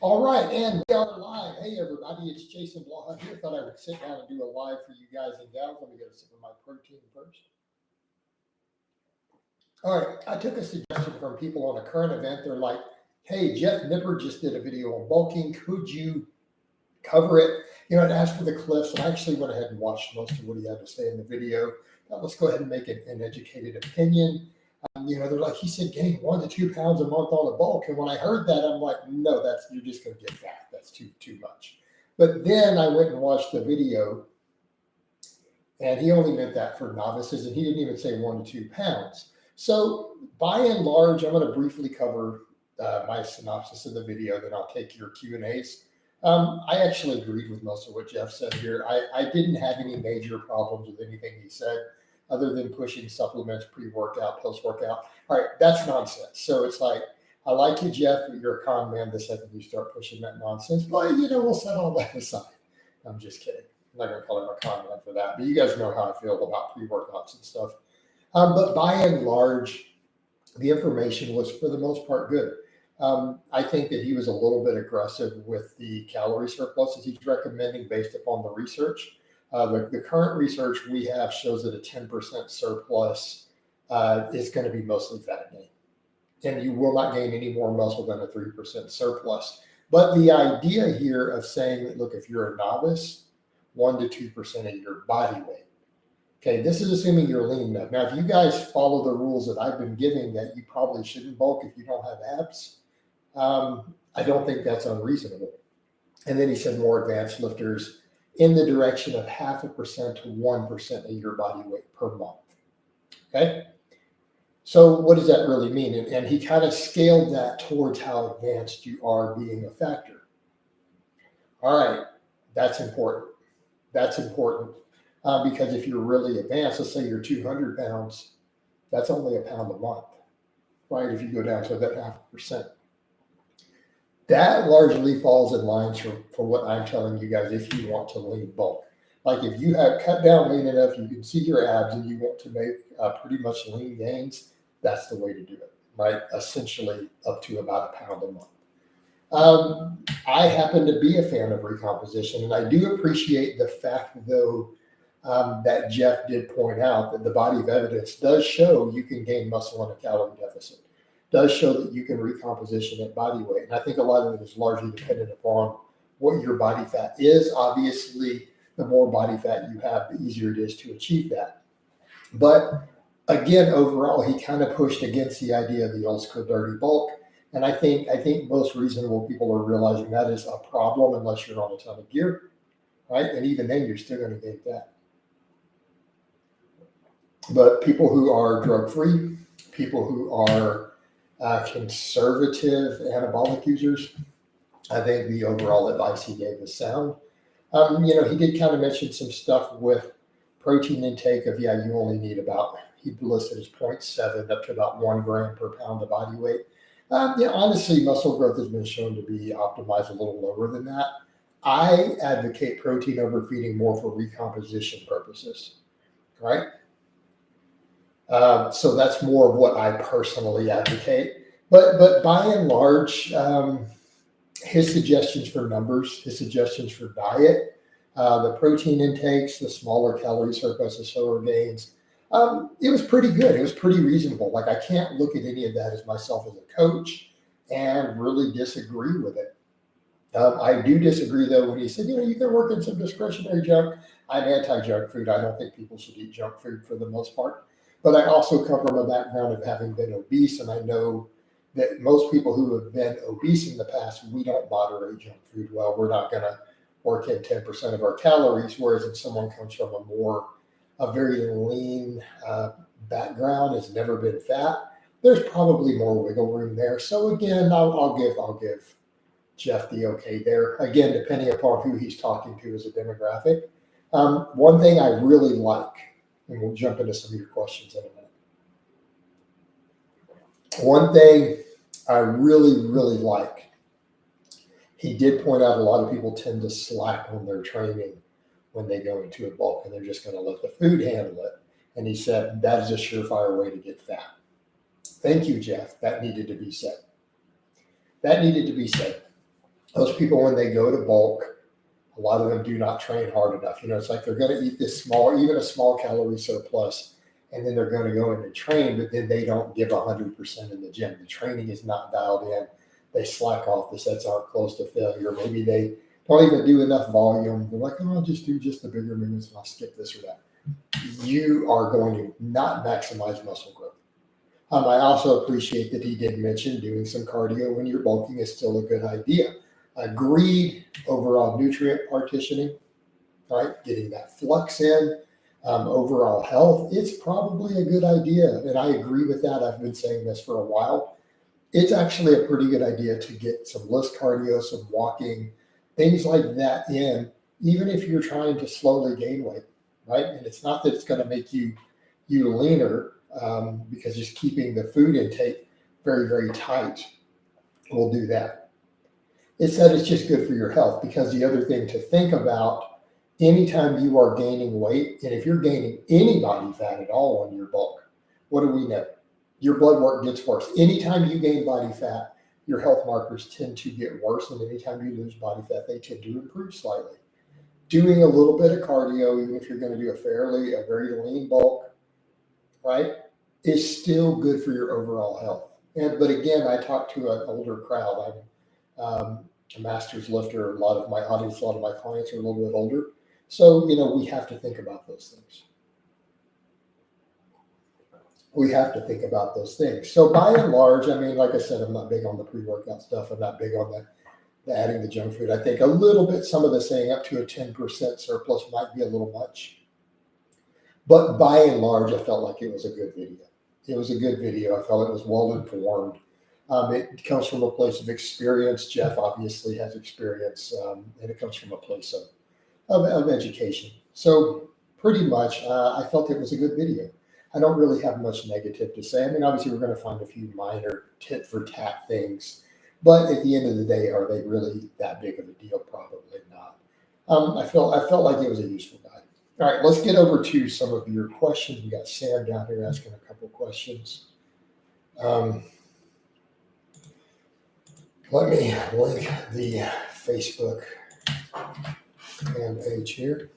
All right, and we are live. Hey, everybody, it's Jason Blaha here. Thought I would sit down and do a live for you guys and gals. Let me get a sip of my protein first. All right, I took a suggestion from people on a current event. They're like, hey, Jeff Nippard just did a video on bulking. Could you cover it? You know, and asked for the clips, and I actually went ahead and watched most of what he had to say in the video. Now, let's go ahead and make an educated opinion. They're like, he said gain 1 to 2 pounds a month on the bulk. And when I heard that, I'm like, no, you're just going to get fat. That's too much. But then I went and watched the video, and he only meant that for novices, and he didn't even say 1 to 2 pounds. So by and large, I'm going to briefly cover my synopsis of the video, then I'll take your Q&As. I actually agreed with most of what Jeff said here. I didn't have any major problems with anything he said, other than pushing supplements pre-workout, post-workout. All right, that's nonsense. So it's like, I like you, Jeff, but you're a con man the second you start pushing that nonsense. But, we'll set all that aside. I'm just kidding. I'm not going to call him a con man for that. But you guys know how I feel about pre-workouts and stuff. But by and large, the information was, for the most part, good. I think that he was a little bit aggressive with the calorie surpluses he's recommending based upon the research. The current research we have shows that a 10% surplus is going to be mostly fat gain. And you will not gain any more muscle than a 3% surplus. But the idea here of saying that, look, if you're a novice, 1 to 2% of your body weight. Okay, this is assuming you're lean enough. Now, if you guys follow the rules that I've been giving, that you probably shouldn't bulk if you don't have abs, I don't think that's unreasonable. And then he said more advanced lifters in the direction of 0.5% to 1% of your body weight per month. Okay. So what does that really mean? And he kind of scaled that towards how advanced you are being a factor. All right. That's important. That's important. Because if you're really advanced, let's say you're 200 pounds, that's only a pound a month, right? If you go down to that 0.5%. That largely falls in line for what I'm telling you guys if you want to lean bulk. Like if you have cut down lean enough, you can see your abs and you want to make pretty much lean gains, that's the way to do it, right? Essentially up to about a pound a month. I happen to be a fan of recomposition, and I do appreciate the fact, though, that Jeff did point out that the body of evidence does show you can gain muscle in a calorie deficit. Does show that you can recomposition at body weight. And I think a lot of it is largely dependent upon what your body fat is. Obviously, the more body fat you have, the easier it is to achieve that. But again, overall, he kind of pushed against the idea of the old school dirty bulk. And I think most reasonable people are realizing that is a problem unless you're on a ton of gear, right? And even then, you're still going to gain fat. But people who are drug-free, people who are conservative anabolic users, I think the overall advice he gave is sound. He did kind of mention some stuff with protein intake of, you only need about, he listed as 0.7 up to about 1 gram per pound of body weight. Honestly, muscle growth has been shown to be optimized a little lower than that. I advocate protein overfeeding more for recomposition purposes, right? So that's more of what I personally advocate. But by and large, his suggestions for numbers, his suggestions for diet, the protein intakes, the smaller calorie surplus, the slower gains, it was pretty good. It was pretty reasonable. Like, I can't look at any of that as myself as a coach and really disagree with it. I do disagree, though, when he said, you can work in some discretionary junk. I'm anti-junk food. I don't think people should eat junk food for the most part. But I also come from a background of having been obese, and I know that most people who have been obese in the past, we don't moderate junk food well. We're not going to work in 10% of our calories, whereas if someone comes from a very lean background, has never been fat, there's probably more wiggle room there. So again, I'll give Jeff the okay there. Again, depending upon who he's talking to as a demographic. One thing I really like, and we'll jump into some of your questions in a minute. One thing I really, really like, he did point out a lot of people tend to slack on their training when they go into a bulk, and they're just going to let the food handle it. And he said, that is a surefire way to get fat. Thank you, Jeff. That needed to be said. those people, when they go to bulk, a lot of them do not train hard enough. It's like they're going to eat this small, even a small calorie surplus, and then they're going to go in and train, but then they don't give 100% in the gym. The training is not dialed in. They slack off. The sets aren't close to failure. Maybe they don't even do enough volume. They're like, oh, I'll just do just the bigger movements and I'll skip this or that. You are going to not maximize muscle growth. I also appreciate that he did mention doing some cardio when you're bulking is still a good idea. Agreed, overall nutrient partitioning, right? Getting that flux in, overall health, it's probably a good idea. And I agree with that. I've been saying this for a while. It's actually a pretty good idea to get some list cardio, some walking, things like that in, even if you're trying to slowly gain weight, right? And it's not that it's going to make you leaner, because just keeping the food intake very, very tight will do that. It's that it's just good for your health, because the other thing to think about, anytime you are gaining weight, and if you're gaining any body fat at all on your bulk, what do we know? Your blood work gets worse. Anytime you gain body fat, your health markers tend to get worse, and anytime you lose body fat, they tend to improve slightly. Doing a little bit of cardio, even if you're going to do a very lean bulk, right, is still good for your overall health. But again, I talk to an older crowd. I'm a master's lifter. A lot of my audience, a lot of my clients are a little bit older. So, we have to think about those things. We have to think about those things. So by and large, like I said, I'm not big on the pre-workout stuff. I'm not big on the adding the junk food. I think a little bit, some of the saying up to a 10% surplus might be a little much. But by and large, I felt like it was a good video. It was a good video. I felt it was well informed. It comes from a place of experience. Jeff obviously has experience, and it comes from a place of education. So pretty much, I felt it was a good video. I don't really have much negative to say. Obviously, we're going to find a few minor tit for tat things, but at the end of the day, are they really that big of a deal? Probably not. I felt like it was a useful guide. All right, let's get over to some of your questions. We got Sam down here asking a couple questions. Let me link the Facebook fan page here.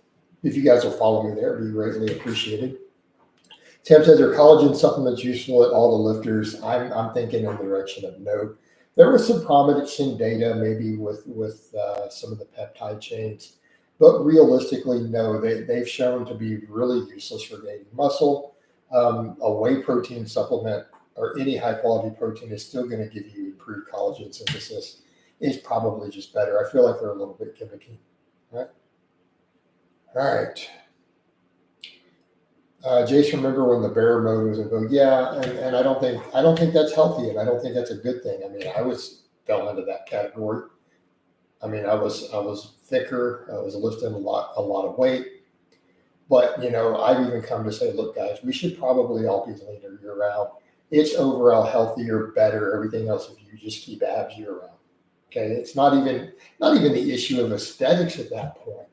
If you guys will follow me there, it'd be greatly appreciated. Tim says, are collagen supplements useful at all the lifters? I'm thinking in the direction of no. There was some promising data maybe with some of the peptide chains, but realistically, no. They've shown to be really useless for gaining muscle. A whey protein supplement or any high quality protein is still going to give you improved collagen synthesis. It's probably just better. I feel like they're a little bit gimmicky. All right. Jason, remember when the bear mode was in vogue? Yeah, and I don't think that's healthy, and I don't think that's a good thing. I fell into that category. I was thicker. I was lifting a lot of weight. But I've even come to say, look, guys, we should probably all be leaner year round. It's overall healthier, better, everything else if you just keep abs year round. Okay, it's not even the issue of aesthetics at that point,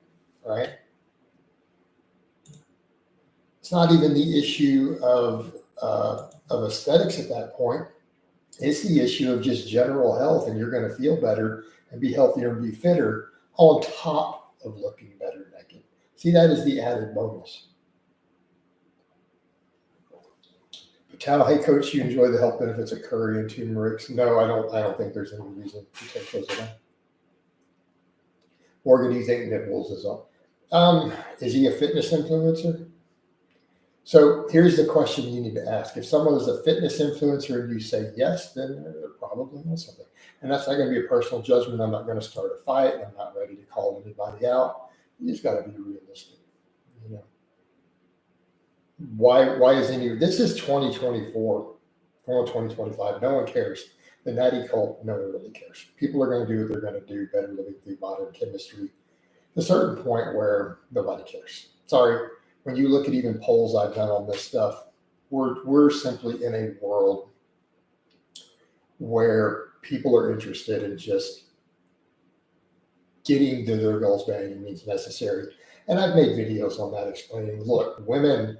right? It's not even the issue of aesthetics at that point. It's the issue of just general health, and you're going to feel better and be healthier and be fitter on top of looking better naked. See, that is the added bonus. Patel, hey coach, you enjoy the health benefits of curry and turmeric? No, I don't think there's any reason to take those away. Morgan, do you think nipples is all? Is he a fitness influencer? So here's the question you need to ask. If someone is a fitness influencer and you say yes, then they're probably on something. And that's not going to be a personal judgment. I'm not going to start a fight. I'm not ready to call anybody out. You just got to be realistic. Why is this is 2024, 2025. No one cares. The natty cult, no one really cares. People are going to do what they're going to do, better living through modern chemistry. A certain point where nobody cares. Sorry. When you look at even polls I've done on this stuff, we're simply in a world where people are interested in just getting to their goals by any means necessary. And I've made videos on that explaining, look, women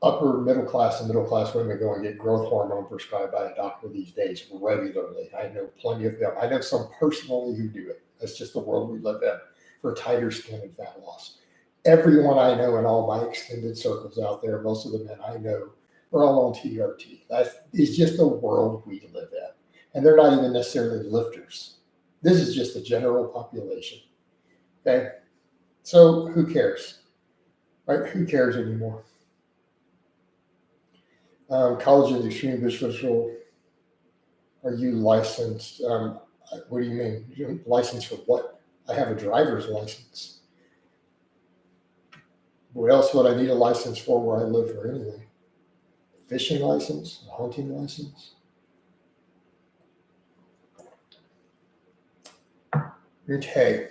upper middle class and middle class women go and get growth hormone prescribed by a doctor these days regularly. I know plenty of them. I know some personally who do it. That's just the world we live in for tighter skin and fat loss. Everyone I know in all my extended circles out there, most of the men I know are all on TRT. That is just the world we live in. And they're not even necessarily lifters. This is just the general population. Okay? So who cares? Right? Who cares anymore? College of Extreme Visual, are you licensed? What do you mean? Licensed for what? I have a driver's license. What else would I need a license for where I live or anything? Fishing license? A hunting license? Okay.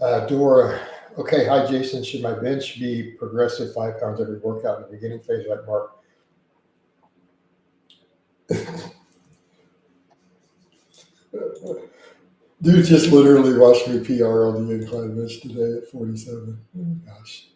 Dora. Okay. Hi, Jason. Should my bench be progressive 5 pounds every workout in the beginning phase like Mark? Dude just literally watched me PR on the incline bench today at 47. Oh, gosh.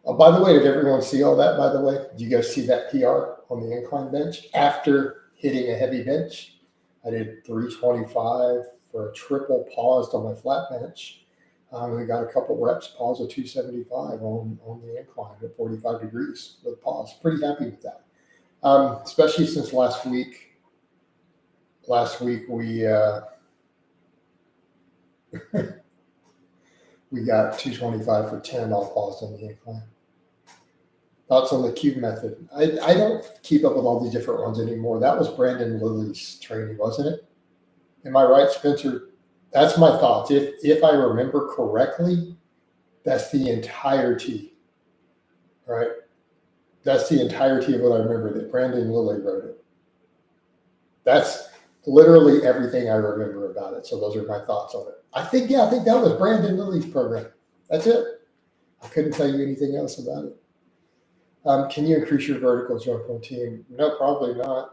Oh, by the way, did everyone see all that, by the way? Did you guys see that PR on the incline bench after hitting a heavy bench? I did 325 for a triple paused on my flat bench. We got a couple reps, pause of 275 on the incline at 45 degrees with pause. Pretty happy with that. Especially since last week we we got 225 for 10 all paused on the incline. Thoughts on the cube method? I don't keep up with all these different ones anymore. That was Brandon Lilly's training, wasn't it? Am I right, Spencer? That's my thoughts. If I remember correctly, that's the entirety, right? That's the entirety of what I remember, that Brandon Lilly wrote it. That's literally everything I remember about it. So those are my thoughts on it. I think that was Brandon Lilly's program. That's it. I couldn't tell you anything else about it. Can you increase your vertical jump on team? No, probably not.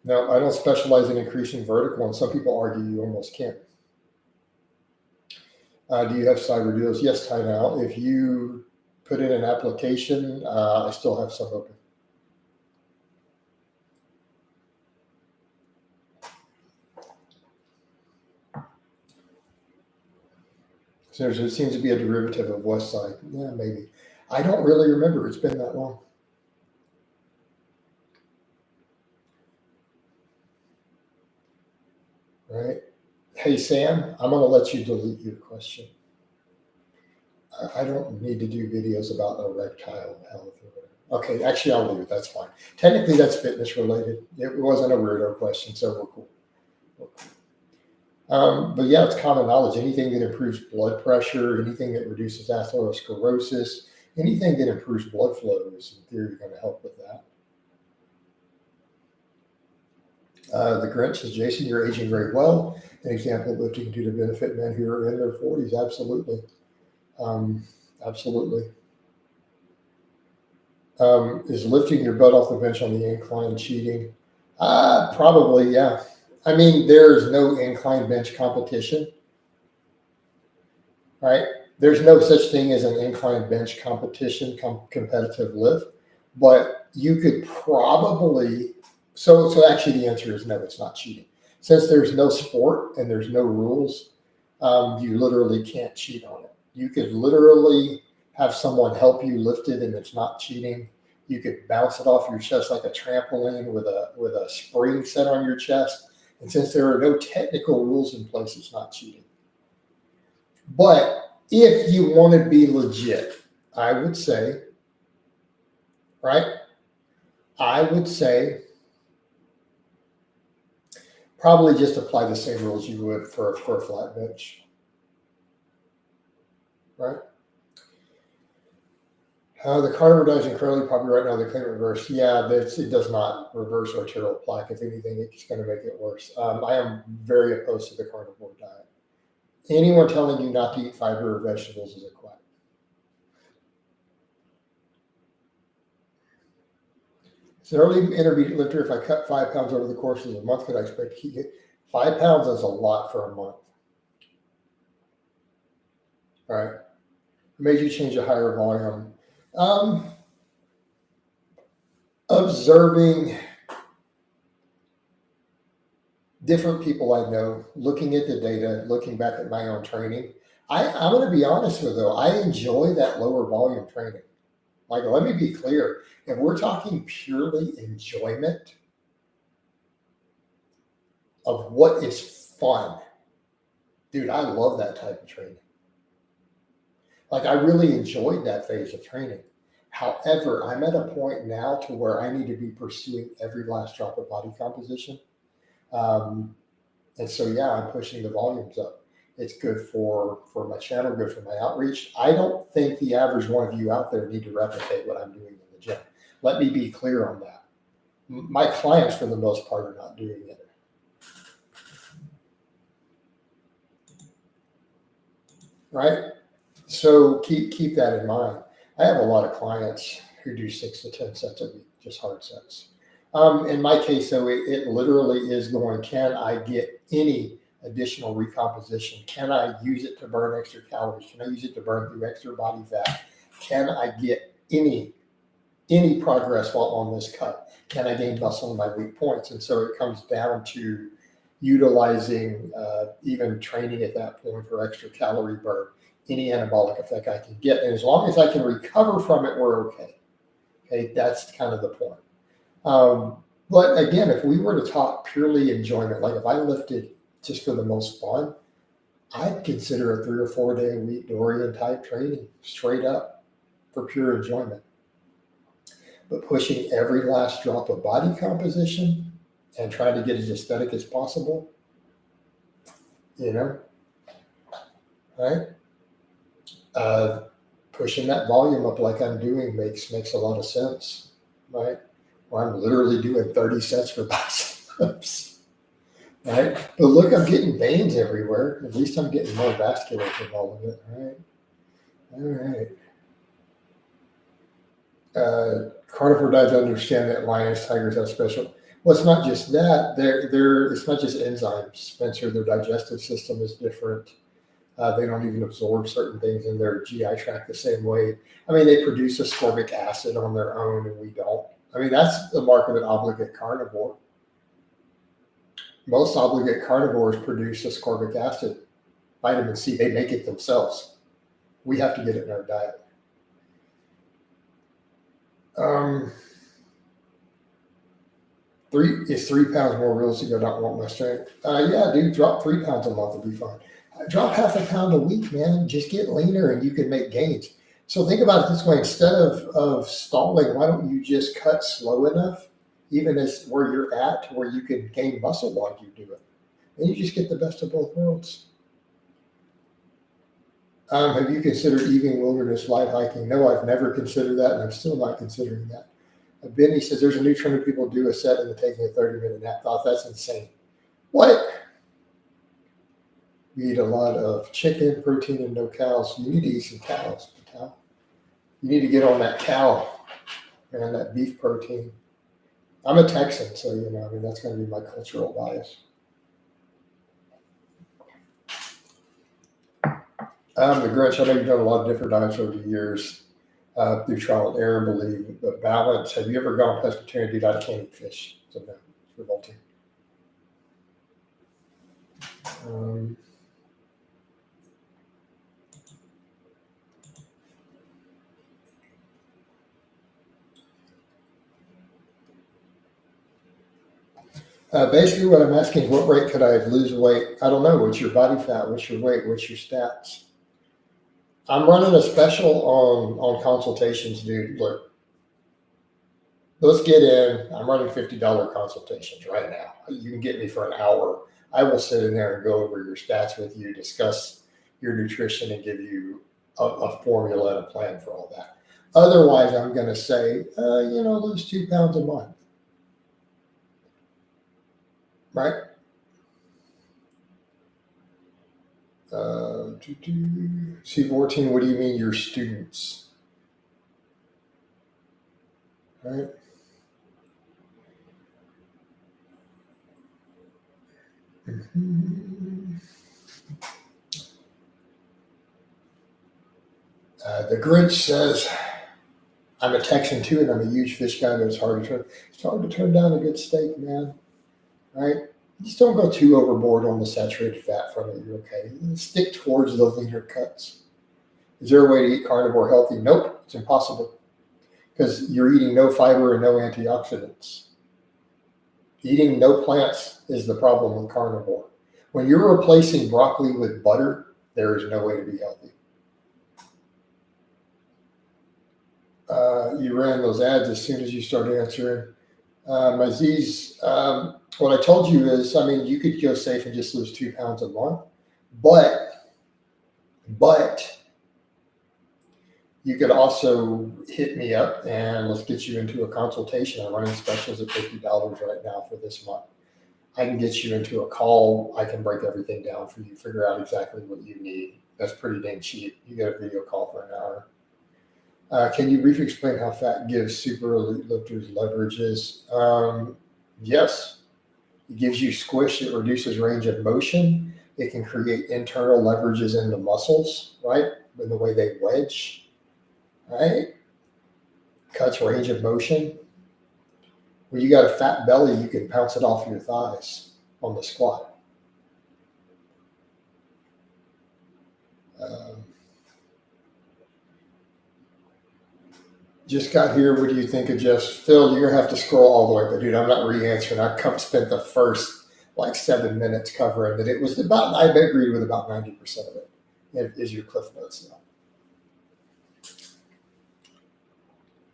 No, I don't specialize in increasing vertical, and some people argue you almost can't. Do you have cyber deals? Yes, Ty. Now, if you put in an application, I still have some open. So there seems to be a derivative of West Side. Yeah, maybe. I don't really remember. It's been that long. Right. Hey, Sam, I'm going to let you delete your question. I don't need to do videos about erectile health or whatever. Okay, actually, I'll leave it. That's fine. Technically, that's fitness related. It wasn't a weirdo question, so we're cool. But yeah, it's common knowledge. Anything that improves blood pressure, anything that reduces atherosclerosis, anything that improves blood flow is, in theory, going to help with that. The Grinch says, Jason, you're aging very well. An example of lifting due to benefit men who are in their 40s. Absolutely. Absolutely. Is lifting your butt off the bench on the incline cheating? Probably, yeah. I mean, there's no incline bench competition, right? There's no such thing as an incline bench competition, competitive lift, but you could probably, so actually the answer is no, it's not cheating. Since there's no sport and there's no rules, you literally can't cheat on it. You could literally have someone help you lift it and it's not cheating. You could bounce it off your chest like a trampoline with a spring set on your chest. And since there are no technical rules in place, it's not cheating. But if you want to be legit, I would say, right? I would say probably just apply the same rules you would for a flat bench, right? The carnivore diet is incredibly popular right now. They claim it reverse. Yeah, it does not reverse arterial plaque. If anything, it's going to make it worse. I am very opposed to the carnivore diet. Anyone telling you not to eat fiber or vegetables is a quack. As an early intermediate lifter, if I cut 5 pounds over the course of a month, could I expect to keep it? 5 pounds is a lot for a month. All right. Made you change a higher volume. Observing different people I know, looking at the data, looking back at my own training. I'm going to be honest with you, though, I enjoy that lower volume training. Like, let me be clear. If we're talking purely enjoyment of what is fun, dude, I love that type of training. Like, I really enjoyed that phase of training. However, I'm at a point now to where I need to be pursuing every last drop of body composition. And so, yeah, I'm pushing the volumes up. It's good for my channel, good for my outreach. I don't think the average one of you out there need to replicate what I'm doing in the gym. Let me be clear on that. My clients, for the most part, are not doing it. Right? So keep that in mind. I have a lot of clients who do 6 to 10 sets a week, just hard sets. In my case, though, it literally is going, can I get any additional recomposition? Can I use it to burn extra calories? Can I use it to burn through extra body fat? Can I get any progress while on this cut? Can I gain muscle in my weak points? And so it comes down to utilizing even training at that point for extra calorie burn, any anabolic effect I can get. And as long as I can recover from it, we're okay. Okay, that's kind of the point. But again, if we were to talk purely enjoyment, like if I lifted just for the most fun, I'd consider a 3 or 4 day a week Dorian type training straight up for pure enjoyment. But pushing every last drop of body composition and trying to get as aesthetic as possible, right? Pushing that volume up like I'm doing makes a lot of sense, right? Well, I'm literally doing 30 sets for biceps, right? But look, I'm getting veins everywhere. At least I'm getting more vascular from all of it, right? All right. Carnivore diets understand that lions, tigers have special. Well, it's not just that. It's not just enzymes, Spencer. Their digestive system is different. They don't even absorb certain things in their GI tract the same way. I mean, they produce ascorbic acid on their own, and we don't. I mean, that's the mark of an obligate carnivore. Most obligate carnivores produce ascorbic acid, vitamin C. They make it themselves. We have to get it in our diet. Is 3 pounds more realistic? I don't want my strength. Yeah, dude, drop 3 pounds a month will be fine. Drop half a pound a week, man. Just get leaner and you can make gains. So think about it this way. Instead of stalling, why don't you just cut slow enough, even as where you're at, to where you can gain muscle while you do it. And you just get the best of both worlds. Have you considered evening wilderness light hiking? No, I've never considered that, and I'm still not considering that. Benny says there's a new trend of people do a set and then taking a 30-minute nap. Thought that's insane. What? We eat a lot of chicken, protein, and no cows. You need to eat some cows. You need to get on that cow and that beef protein. I'm a Texan, so that's going to be my cultural bias. The Grinch, I know you've done a lot of different diets over the years through trial and error, believe the balance. Have you ever gone pescatarian? Dude, I can't eat fish. So no, it's revolting. Basically, what I'm asking is what rate could I lose weight? I don't know. What's your body fat? What's your weight? What's your stats? I'm running a special on consultations, dude. Look, let's get in. I'm running $50 consultations right now. You can get me for an hour. I will sit in there and go over your stats with you, discuss your nutrition, and give you a formula and a plan for all that. Otherwise, I'm going to say, lose 2 pounds a month. Right? C14, what do you mean your students? Right? Mhm. The Grinch says, I'm a Texan too, and I'm a huge fish guy, but it's hard to turn down a good steak, man. Right? Just don't go too overboard on the saturated fat from it. You're okay. Stick towards the leaner cuts. Is there a way to eat carnivore healthy? Nope, it's impossible because you're eating no fiber and no antioxidants. Eating no plants is the problem with carnivore. When you're replacing broccoli with butter, there is no way to be healthy. You ran those ads as soon as you started answering. Aziz, what I told you is, I mean, you could go safe and just lose 2 pounds a month, but you could also hit me up and let's get you into a consultation. I'm running specials at $50 right now for this month. I can get you into a call. I can break everything down for you, figure out exactly what you need. That's pretty dang cheap. You get a video call for an hour. Can you briefly explain how fat gives super elite lifters leverages? Yes. It gives you squish. It reduces range of motion. It can create internal leverages in the muscles, right? In the way they wedge, right? Cuts range of motion. When you got a fat belly, you can bounce it off your thighs on the squat. Just got here. What do you think of just Phil? You're gonna have to scroll all the way, but dude, I'm not re-answering. I spent the first like 7 minutes covering that. It was about, I agreed with about 90% of it. It is your cliff notes now.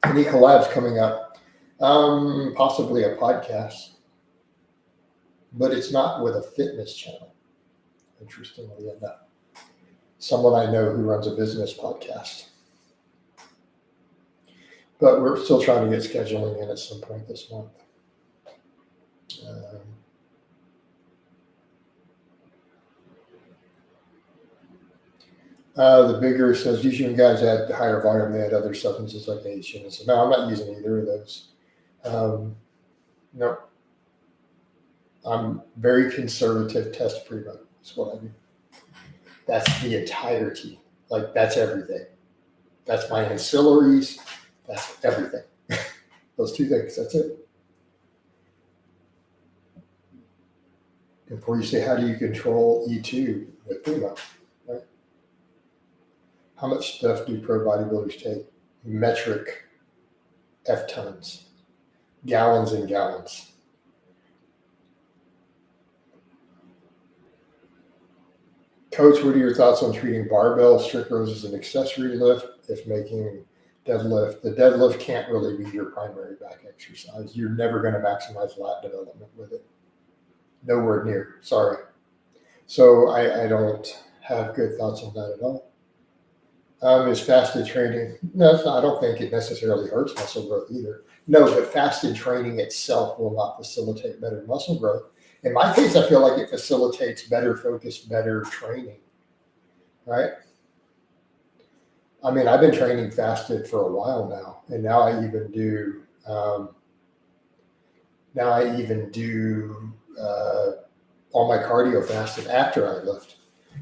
Any collabs coming up? Possibly a podcast, but it's not with a fitness channel. Interestingly enough, someone I know who runs a business podcast. But we're still trying to get scheduling in at some point this month. The bigger says, usually when guys add higher volume, they add other substances like H. And so, no, I'm not using either of those. No. I'm very conservative, test primo is what I do. That's the entirety. Like, that's everything. That's my ancillaries. That's everything. Those 2 things. That's it. And before you say, how do you control E2 with primo? Right? How much stuff do pro bodybuilders take? Metric F tons, gallons and gallons. Coach, what are your thoughts on treating barbell strict rows as an accessory lift if making deadlift? The deadlift can't really be your primary back exercise. You're never going to maximize lat development with it. Nowhere near. Sorry. So I don't have good thoughts on that at all. Is fasted training? No, it's not, I don't think it necessarily hurts muscle growth either. No, but fasted training itself will not facilitate better muscle growth. In my case, I feel like it facilitates better focus, better training, right? I mean, I've been training fasted for a while now, and now I even do all my cardio fasted after I lift.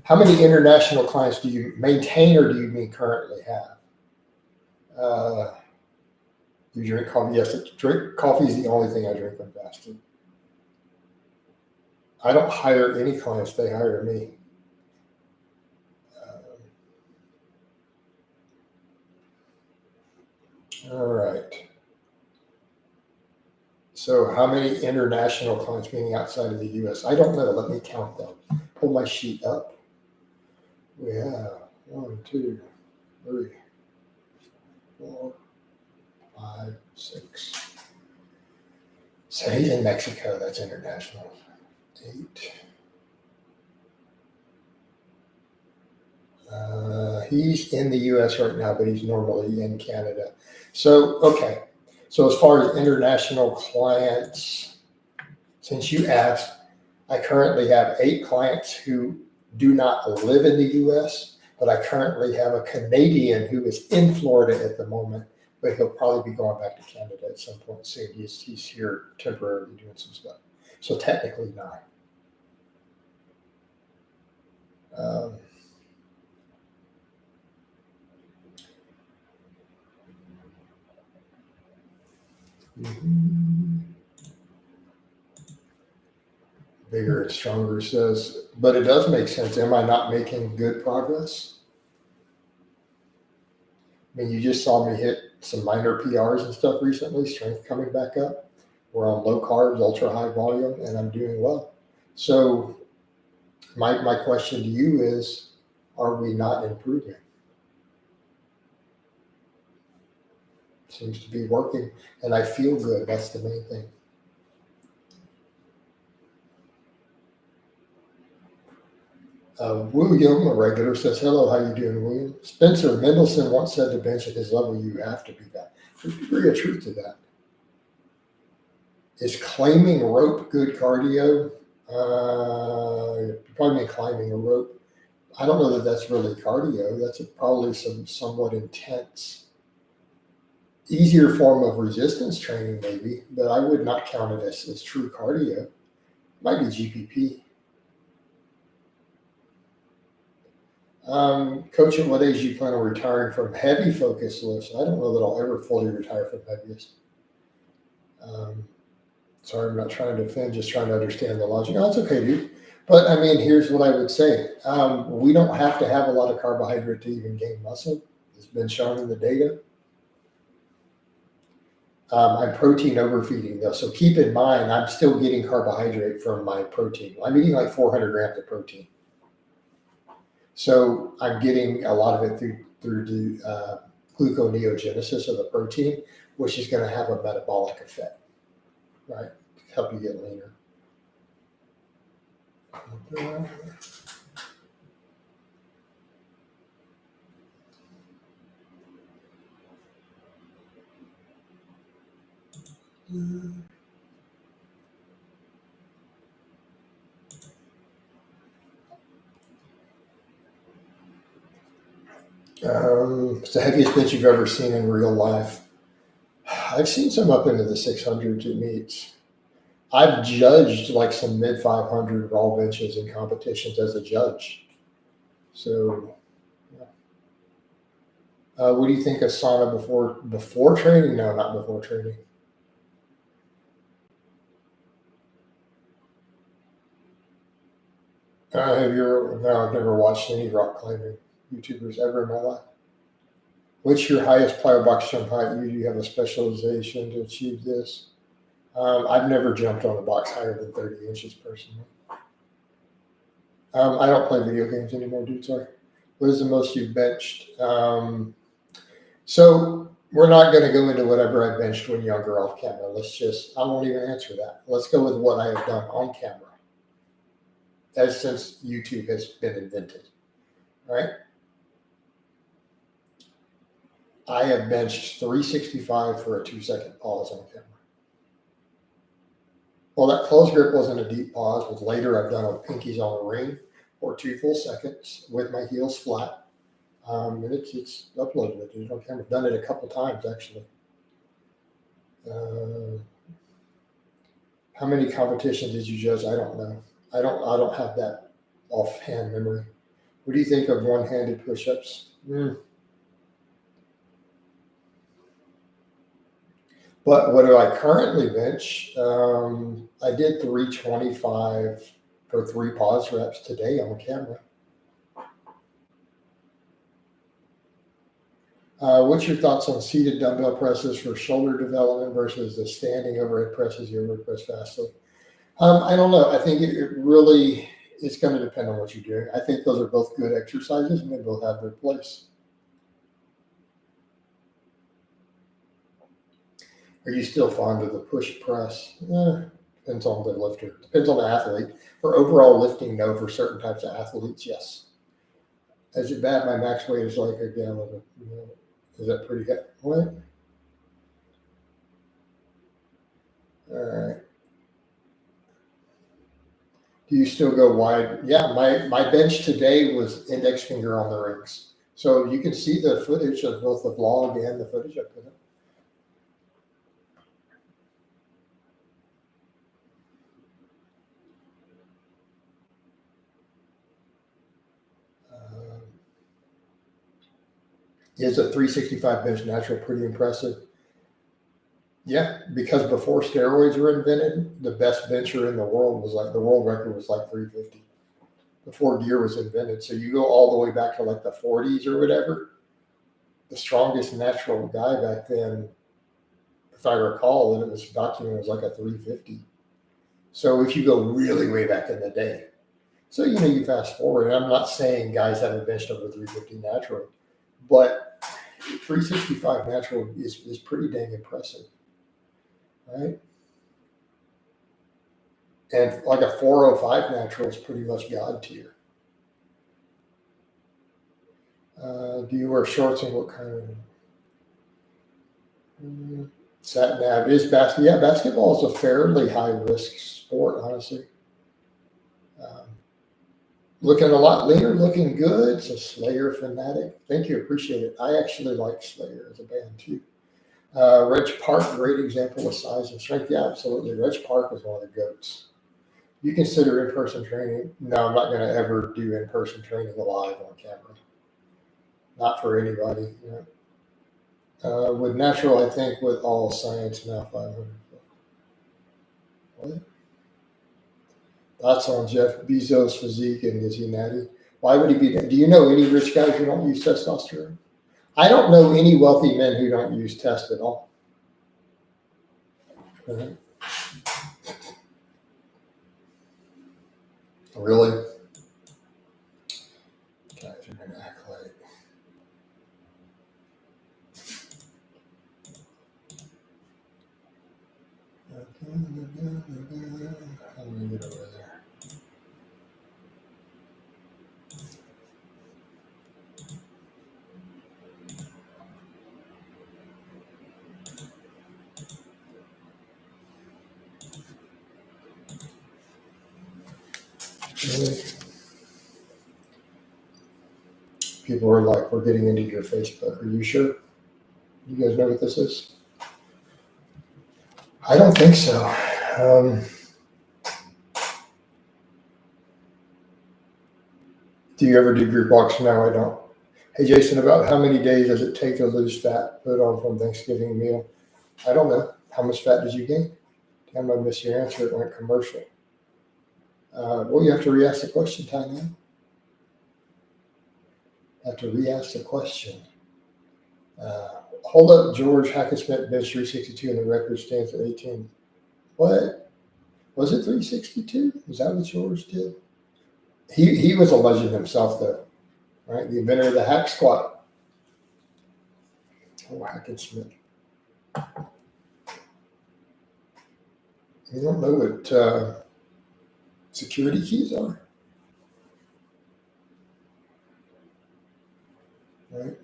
How many international clients do you maintain, or do you mean currently have? You drink coffee? Yes, coffee is the only thing I drink when fasted. I don't hire any clients; they hire me. All right. So how many international clients, meaning outside of the U.S.? I don't know. Let me count them. Pull my sheet up. We have 1, 2, 3, 4, 5, 6. So he's in Mexico. That's international. 8. He's in the U.S. right now, but he's normally in Canada. So, okay. So as far as international clients, since you asked, I currently have 8 clients who do not live in the U.S., but I currently have a Canadian who is in Florida at the moment, but he'll probably be going back to Canada at some point soon. He's here temporarily doing some stuff. So technically 9. Um, Bigger and stronger says, but it does make sense. Am I not making good progress? I mean, you just saw me hit some minor PRs and stuff recently, strength coming back up. We're on low carbs, ultra high volume, and I'm doing well. So my question to you is, are we not improving? Seems to be working, and I feel good. That's the main thing. William, a regular, says, hello, how you doing, William? Spencer Mendelson once said to bench at his level, you have to be that. There's a degree of truth to that. Is climbing rope good cardio? You probably mean climbing a rope. I don't know that that's really cardio. That's probably some somewhat intense, easier form of resistance training, maybe, but I would not count it as true cardio. Might be GPP. Coach, at what age do you plan on retiring from heavy focus lifts? I don't know that I'll ever fully retire from heaviest. Sorry, I'm not trying to offend, just trying to understand the logic. Oh, it's okay, dude. But I mean, here's what I would say. We don't have to have a lot of carbohydrate to even gain muscle. It's been shown in the data. I'm protein overfeeding though. So keep in mind, I'm still getting carbohydrate from my protein. I'm eating like 400 grams of protein. So I'm getting a lot of it through the gluconeogenesis of the protein, which is going to have a metabolic effect, right? To help you get leaner. It's the heaviest bench you've ever seen in real life. I've seen some up into the 600s at meets. I've judged like some mid 500 raw benches in competitions as a judge. So, yeah. What do you think of sauna before training? No, not before training. No, I've never watched any rock climbing YouTubers ever in my life. What's your highest plyo box jump height? Do you have a specialization to achieve this? I've never jumped on a box higher than 30 inches personally. I don't play video games anymore, dude. Sorry. What is the most you've benched? So we're not going to go into whatever I benched when younger off camera. I won't even answer that. Let's go with what I have done on camera. As since YouTube has been invented, right? I have benched 365 for a 2-second pause on camera. Well, that close grip wasn't a deep pause, but later I've done with pinkies on the ring or 2 full seconds with my heels flat. And it's uploaded it on camera. I've done it a couple times actually. How many competitions did you judge? I don't know. I don't have that offhand memory. What do you think of one-handed push-ups? But what do I currently bench? I did 325 for 3 pause reps today on camera. What's your thoughts on seated dumbbell presses for shoulder development versus the standing overhead presses you overhead press fastly? I don't know. I think it really is going to depend on what you're doing. I think those are both good exercises and they both have their place. Are you still fond of the push press? Depends on the lifter. Depends on the athlete. For overall lifting, no. For certain types of athletes, yes. Is it bad? My max weight is like a gallon of milk. Is that pretty good? What? All right. Do you still go wide? Yeah, my bench today was index finger on the rings. So you can see the footage of both the vlog and the footage I put up. Is a 365 bench natural pretty impressive? Yeah, because before steroids were invented, the best bencher in the world was like, the world record was like 350 before gear was invented. So you go all the way back to like the 40s or whatever. The strongest natural guy back then, if I recall, that it was documented, was like a 350. So if you go really way back in the day, so you fast forward. And I'm not saying guys haven't benched over 350 natural, but 365 natural is pretty dang impressive, right? And like a 405 natural is pretty much God tier. Do you wear shorts and what kind of satin nav is basketball? Yeah, basketball is a fairly high risk sport, honestly. Looking a lot leaner, looking good. It's a Slayer fanatic. Thank you, appreciate it. I actually like Slayer as a band too. Reg Park, great example of size and strength. Yeah, absolutely. Reg Park is one of the goats. You consider in-person training? No, I'm not going to ever do in-person training live on camera. Not for anybody. With natural, I think with all science now 500. What? Thoughts on Jeff Bezos' physique and is he natty? Why would he be? Do you know any rich guys who don't use testosterone? I don't know any wealthy men who don't use test at all. Really? Guys are going to act like. How do we get over there? Really? People are like, we're getting into your Facebook. Are you sure? You guys know what this is? I don't think so. Do you ever do group walks? No, I don't. Hey, Jason, about how many days does it take to lose fat put on from Thanksgiving meal? I don't know. How much fat did you gain? Damn, I missed your answer. It went commercial. Well, you have to re-ask the question, Tanya. Have to re-ask the question. Hold up, George Hackenschmidt bench 362 and the record stands at 18. What? Was it 362? Is that what George did? He was a legend himself, though, right? The inventor of the hack squat. Oh, Hackenschmidt. You don't know what security keys are, right?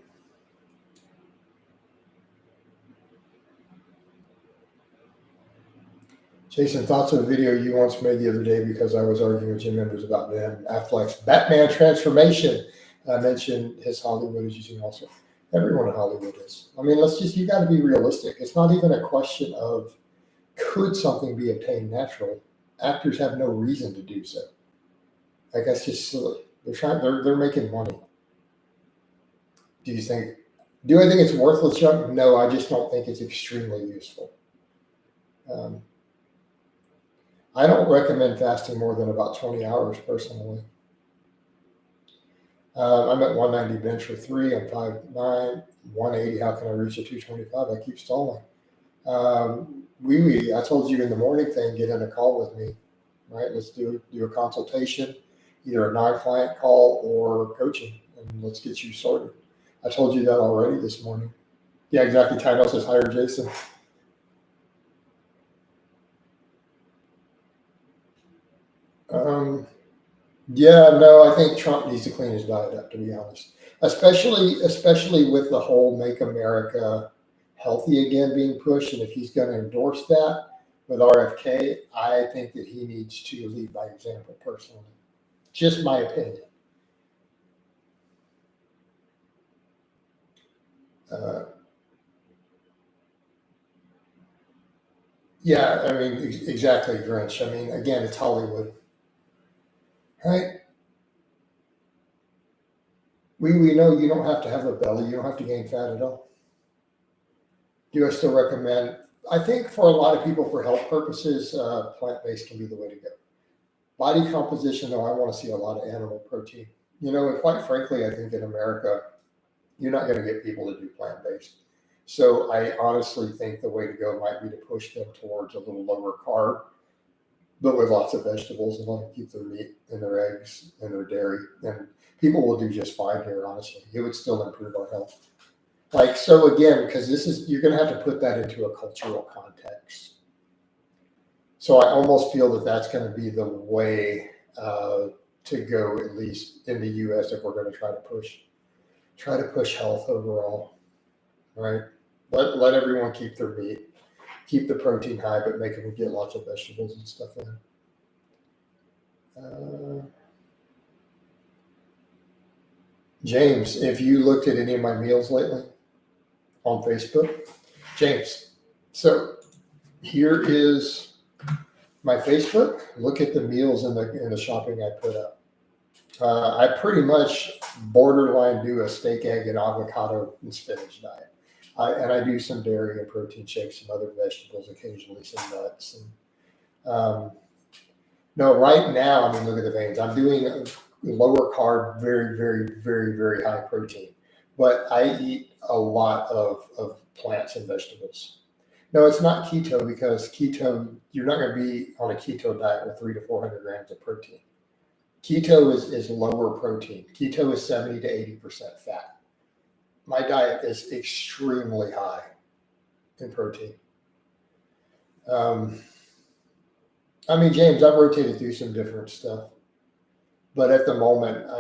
Jason, thoughts on a video you once made the other day because I was arguing with gym members about Ben Affleck's Batman transformation. I mentioned his Hollywood is using also. Everyone in Hollywood is. I mean, you got to be realistic. It's not even a question of could something be obtained naturally. Actors have no reason to do so. Like, that's just silly. They're making money. Do I think it's worthless junk? No, I just don't think it's extremely useful. I don't recommend fasting more than about 20 hours personally. I'm at 190 bench for 3. I'm 5'9", 180. How can I reach a 225? I keep stalling. I told you in the morning thing, get in a call with me, right? Let's do a consultation, either a non-client call or coaching, and let's get you sorted. I told you that already this morning. Yeah, exactly. Tyno says hire Jason. Yeah, no, I think Trump needs to clean his diet up, to be honest. Especially with the whole "Make America Healthy Again" being pushed, and if he's going to endorse that with RFK, I think that he needs to lead by example. Personally, just my opinion. Yeah, I mean, exactly, Grinch. I mean, again, it's Hollywood, right? We know you don't have to have a belly. You don't have to gain fat at all. Do I still recommend? I think for a lot of people, for health purposes, plant-based can be the way to go. Body composition, though, I want to see a lot of animal protein. And quite frankly, I think in America, you're not going to get people to do plant-based. So I honestly think the way to go might be to push them towards a little lower carb, but with lots of vegetables, and let them keep their meat and their eggs and their dairy. And people will do just fine here, honestly. It would still improve our health. So again, because you're going to have to put that into a cultural context. So I almost feel that that's going to be the way to go, at least in the U.S., if we're going to try to push health overall, right? Let everyone keep their meat, keep the protein high, but make them get lots of vegetables and stuff in. James, if you looked at any of my meals lately on Facebook, James, so here is my Facebook. Look at the meals in the shopping I put up. I pretty much borderline do a steak, egg, and avocado and spinach diet. And I do some dairy and protein shakes, some other vegetables, occasionally some nuts. No, right now, look at the veins. I'm doing lower carb, very, very, very, very high protein. But I eat a lot of plants and vegetables. No, it's not keto, because keto, you're not going to be on a keto diet with 300 to 400 grams of protein. Keto is lower protein. Keto is 70 to 80% fat. My diet is extremely high in protein. James, I've rotated through some different stuff. But at the moment,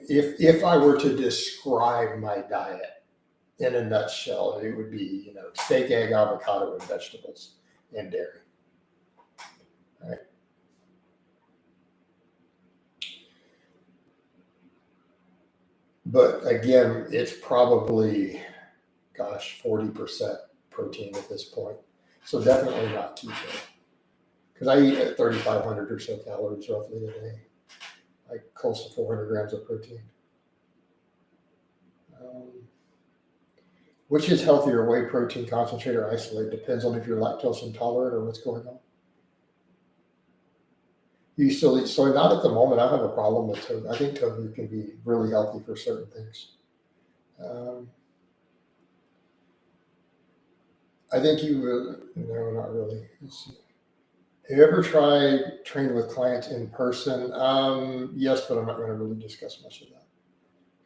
if I were to describe my diet in a nutshell, it would be, steak, egg, avocado, and vegetables, and dairy. All right. But again, it's probably, 40% protein at this point. So definitely not keto. Because I eat at 3,500 or so calories roughly a day, like close to 400 grams of protein. Which is healthier, whey protein, concentrate, or isolate? Depends on if you're lactose intolerant or what's going on. You still eat soy? Not at the moment. I have a problem with tofu. I think tofu can be really healthy for certain things. I think you will. No, not really. Have you ever trained with clients in person? Yes, but I'm not going to really discuss much of that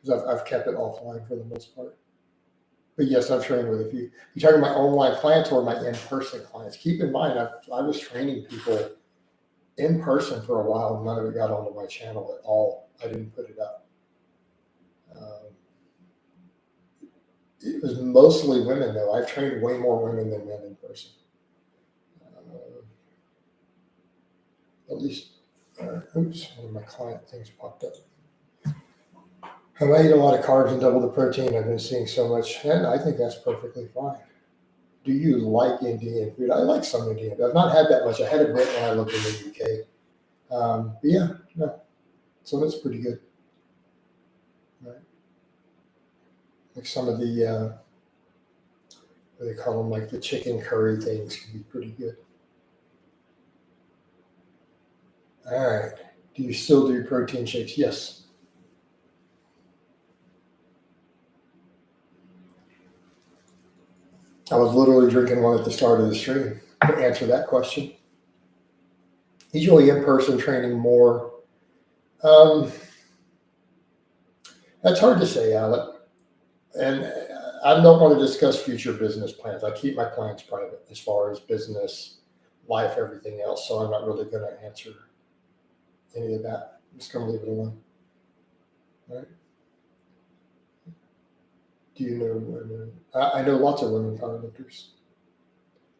because I've kept it offline for the most part. But yes, I've trained with a few. You're talking about online clients or my in-person clients? Keep in mind, I was training people in person for a while. None of it got onto my channel at all. I didn't put it up. It was mostly women, though. I've trained way more women than men in person. At least, oops, one of my client things popped up. I might eat a lot of carbs and double the protein. I've been seeing so much, and I think that's perfectly fine. Do you like Indian food? I like some Indian food. I've not had that much. I had a bit when I lived in the UK. But yeah, no. So that's pretty good. Right. Like some of the, what do they call them, like the chicken curry things can be pretty good. All right. Do you still do protein shakes? Yes. I was literally drinking one at the start of the stream to answer that question. Usually in-person training more. That's hard to say, Alec. And I don't want to discuss future business plans. I keep my plans private as far as business, life, everything else. So I'm not really going to answer any of that. I'm just going to leave it alone. All right. Do you know women? I know lots of women powerlifters.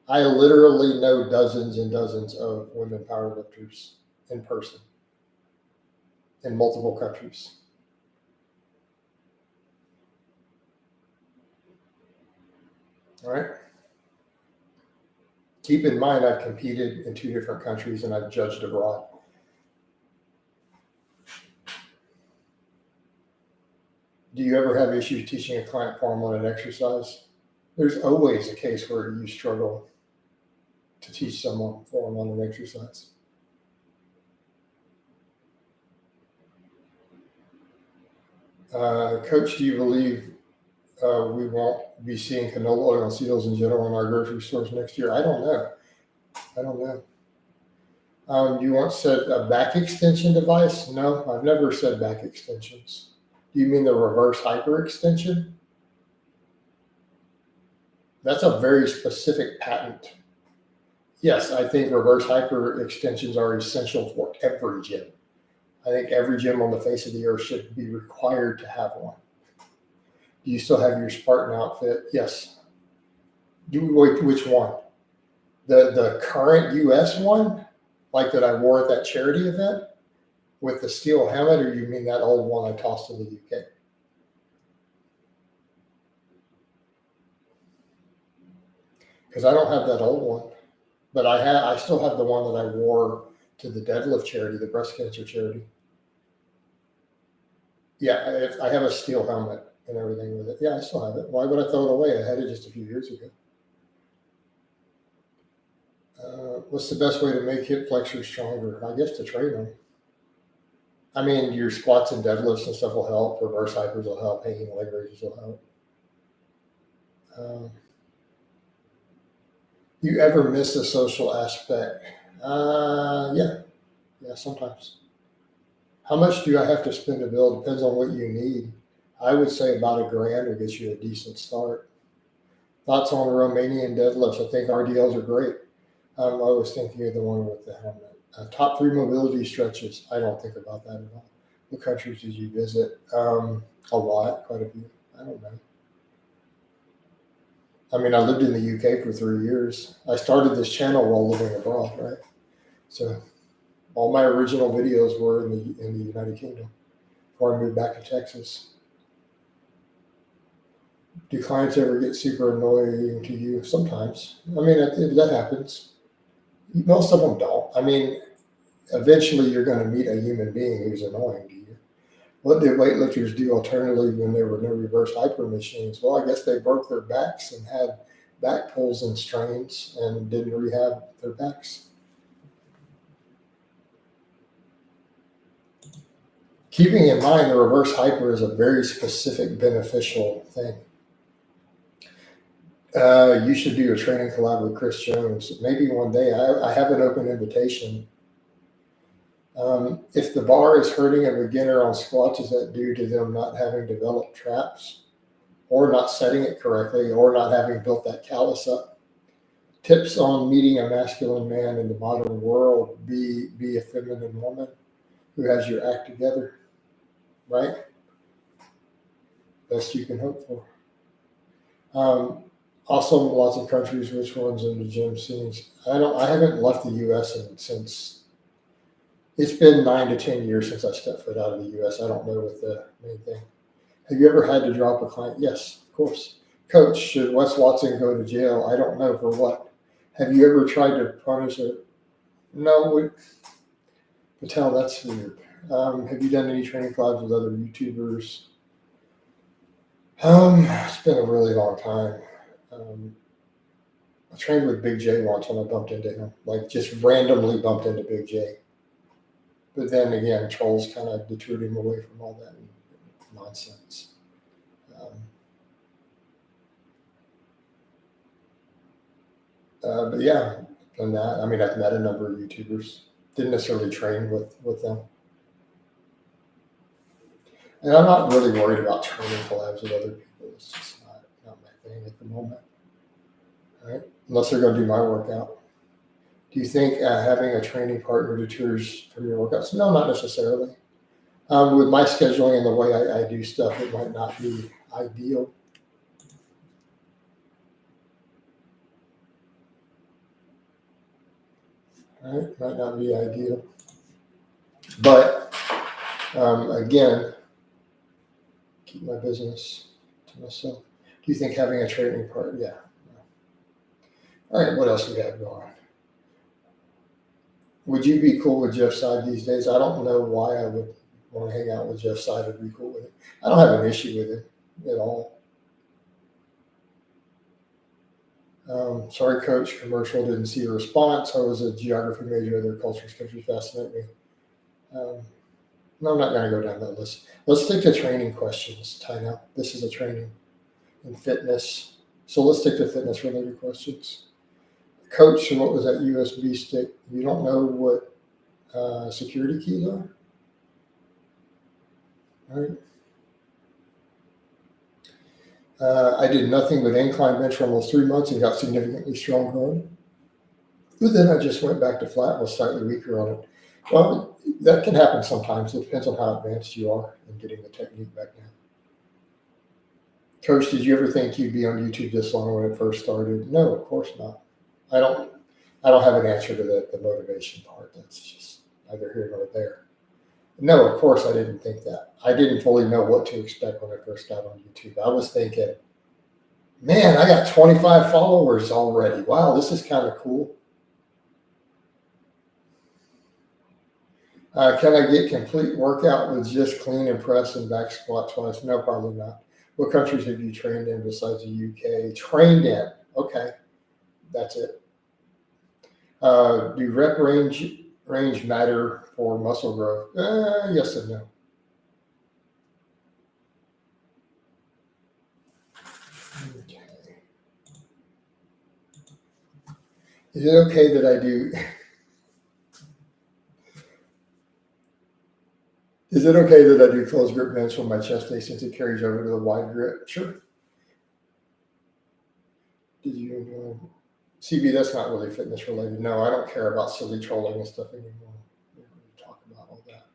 I literally know dozens and dozens of women powerlifters in person in multiple countries. All right. Keep in mind, I've competed in 2 different countries and I've judged abroad. Do you ever have issues teaching a client form on an exercise? There's always a case where you struggle to teach someone form on an exercise. Coach, do you believe we won't be seeing canola oil and seed oils in general in our grocery stores next year? I don't know. You once said a back extension device? No, I've never said back extensions. Do you mean the reverse hyperextension? That's a very specific patent. Yes, I think reverse hyperextensions are essential for every gym. I think every gym on the face of the earth should be required to have one. Do you still have your Spartan outfit? Yes. Which one? The current US one, like that I wore at that charity event with the steel helmet, or you mean that old one I tossed in the UK? Because I don't have that old one, but I still have the one that I wore to the deadlift charity, the breast cancer charity. Yeah, I have a steel helmet and everything with it. Yeah, I still have it. Why would I throw it away? I had it just a few years ago. What's the best way to make hip flexors stronger? I guess to train them. I mean, your squats and deadlifts and stuff will help. Reverse hypers will help. Hanging leg raises will help. You ever miss a social aspect? Yeah, sometimes. How much do I have to spend to build? Depends on what you need. I would say about $1,000 will get you a decent start. Thoughts on Romanian deadlifts? I think RDLs are great. I was thinking of the one with the helmet. Top 3 mobility stretches. I don't think about that at all. What countries did you visit? A lot, quite a few. I don't know. I mean, I lived in the UK for 3 years. I started this channel while living abroad, right? So all my original videos were in the United Kingdom before I moved back to Texas. Do clients ever get super annoying to you? Sometimes. I mean, that happens. Most of them don't. I mean, eventually you're going to meet a human being who's annoying to you. What did weightlifters do alternatively when there were no reverse hyper machines? Well, I guess they broke their backs and had back pulls and strains and didn't rehab their backs. Keeping in mind the reverse hyper is a very specific beneficial thing. You should do a training collab with Chris Jones. Maybe one day. I have an open invitation. If the bar is hurting a beginner on squats, is that due to them not having developed traps or not setting it correctly or not having built that callus up? Tips on meeting a masculine man in the modern world. Be a feminine woman who has your act together, right? Best you can hope for. Also, lots of countries. Which ones in the gym scenes? I haven't left the U.S. since it's been 9 to 10 years since I stepped foot out of the U.S. I don't know what the main thing. Have you ever had to drop a client? Yes, of course. Coach, should Wes Watson go to jail? I don't know for what. Have you ever tried to punish it? No. Patel, that's weird. Have you done any training collabs with other YouTubers? It's been a really long time. I trained with Big J once when I bumped into him, like just randomly bumped into Big J. But then again, trolls kind of deterred him away from all that nonsense. But yeah, done that. I mean, I've met a number of YouTubers. Didn't necessarily train with them. And I'm not really worried about training collabs with other people. It's just not my thing at the moment. All right? Unless they're going to do my workout. Do you think having a training partner deters from your workouts? No, not necessarily. With my scheduling and the way I do stuff, it might not be ideal. All right? Might not be ideal. But again, keep my business to myself. Do you think having a training partner? Yeah. All right, what else we got going on? Would you be cool with Jeff's side these days? I don't know why I would want to hang out with Jeff Side, I'd be cool with it. I don't have an issue with it at all. Sorry, Coach, commercial, didn't see a response. I was a geography major, other cultures, countries fascinate me. No, I'm not going to go down that list. Let's stick to training questions, Tina. This is a training and fitness. So let's stick to fitness related questions. Coach, what was that USB stick? You don't know what security keys are? All right. I did nothing but incline bench for almost 3 months and got significantly stronger. But then I just went back to flat and was slightly weaker on it. Well, that can happen sometimes. It depends on how advanced you are in getting the technique back down. Coach, did you ever think you'd be on YouTube this long when it first started? No, of course not. I don't have an answer to the motivation part. That's just neither here nor there. No, of course I didn't think that. I didn't fully know what to expect when I first got on YouTube. I was thinking, man, I got 25 followers already. Wow, this is kind of cool. Can I get complete workout with just clean and press and back squat twice? No, probably not. What countries have you trained in besides the UK? Trained in. Okay, that's it. Do rep range matter for muscle growth? Yes and no. Okay. Is it okay that I do? Is it okay that I do closed grip bench on my chest day since it carries over to the wide grip? Sure. Did you CB? That's not really fitness related. No, I don't care about silly trolling and stuff anymore. We don't really talk about all that.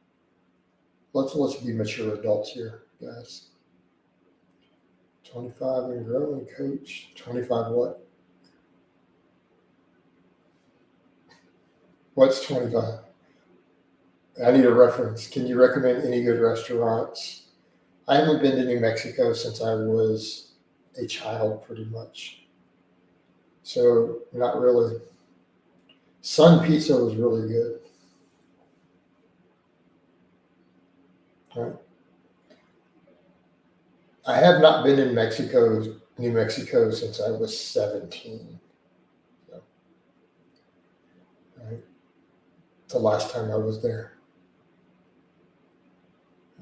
Let's be mature adults here, guys. 25 and growing, Coach. 25 what? What's 25? I need a reference. Can you recommend any good restaurants? I haven't been to New Mexico since I was a child, pretty much. So not really. Sun Pizza was really good. All right. I have not been in New Mexico since I was 17. So, all right. The last time I was there.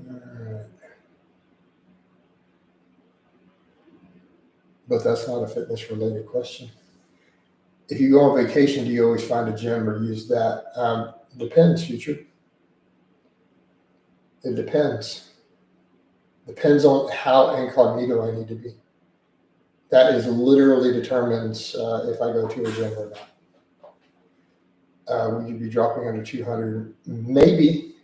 All right. But that's not a fitness related question. If you go on vacation, do you always find a gym or use that? Depends, future. It depends. Depends on how incognito I need to be. That is literally determines if I go to a gym or not. Will you be dropping under 200? Maybe.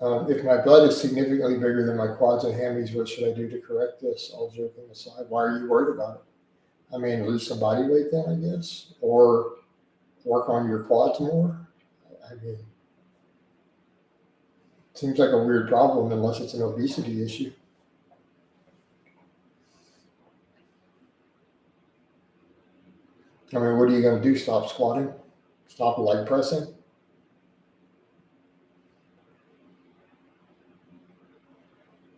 If my butt is significantly bigger than my quads and hammies, what should I do to correct this? All joking aside, why are you worried about it? I mean, lose some body weight then, I guess, or work on your quads more. I mean, seems like a weird problem unless it's an obesity issue. I mean, what are you going to do? Stop squatting? Stop leg pressing?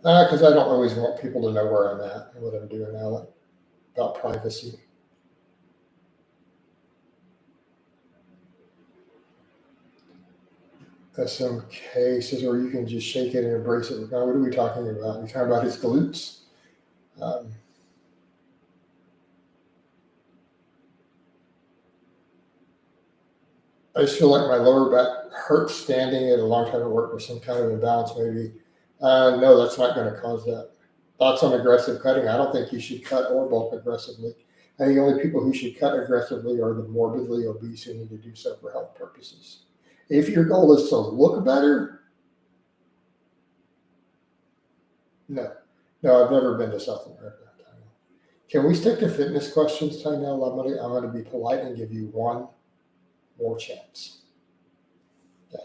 Because I don't always want people to know where I'm at and what I'm doing now, about privacy. That's some cases where you can just shake it and embrace it. Now, what are we talking about? We're talking about his glutes. I just feel like my lower back hurts standing at a long time at work with some kind of imbalance, maybe. No, that's not going to cause that. Thoughts on aggressive cutting? I don't think you should cut or bulk aggressively. I think the only people who should cut aggressively are the morbidly obese who need to do so for health purposes. If your goal is to look better, no, I've never been to South America. Can we stick to fitness questions, Tynell? I'm going to be polite and give you one more chance. Okay.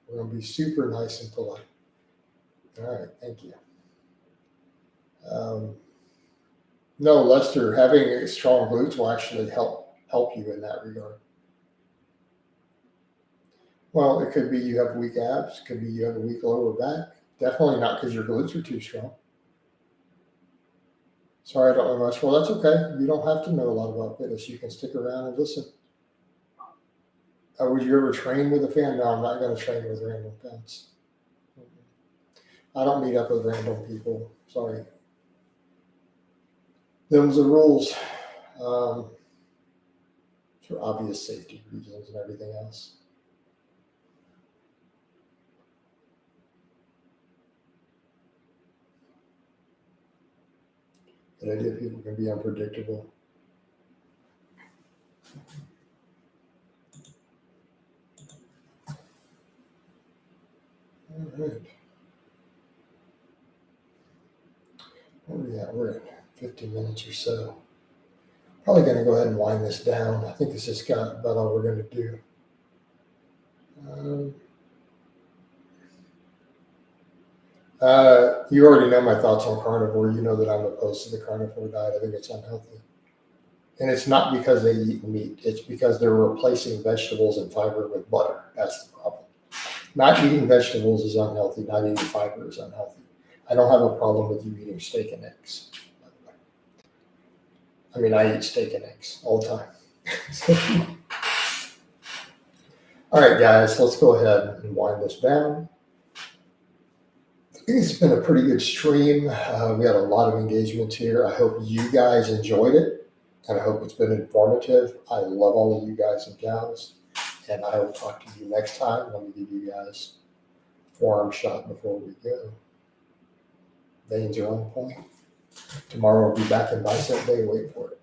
We're going to be super nice and polite. All right, thank you. No, Lester, having strong glutes will actually help help you in that regard. Well, it could be you have weak abs. It could be you have a weak lower back. Definitely not because your glutes are too strong. Sorry, I don't know much. Well, that's okay. You don't have to know a lot about fitness. You can stick around and listen. Would you ever train with a fan? No, I'm not going to train with random fans. I don't meet up with random people. Sorry. Them's the rules. For obvious safety reasons and everything else. The idea people can be unpredictable. All right. Where are we at? We're at 50 minutes or so. Probably going to go ahead and wind this down. I think this has got about all we're going to do. You already know my thoughts on carnivore. You know that I'm opposed to the carnivore diet. I think it's unhealthy. And it's not because they eat meat. It's because they're replacing vegetables and fiber with butter. That's the problem. Not eating vegetables is unhealthy. Not eating fiber is unhealthy. I don't have a problem with you eating steak and eggs. I mean, I eat steak and eggs all the time. All right, guys, let's go ahead and wind this down. I think it's been a pretty good stream. We had a lot of engagement here. I hope you guys enjoyed it, and I hope it's been informative. I love all of you guys and gals, and I will talk to you next time. Let me give you guys a forearm shot before we go. Veins are on point. Tomorrow we'll be back in bicep day. Wait for it.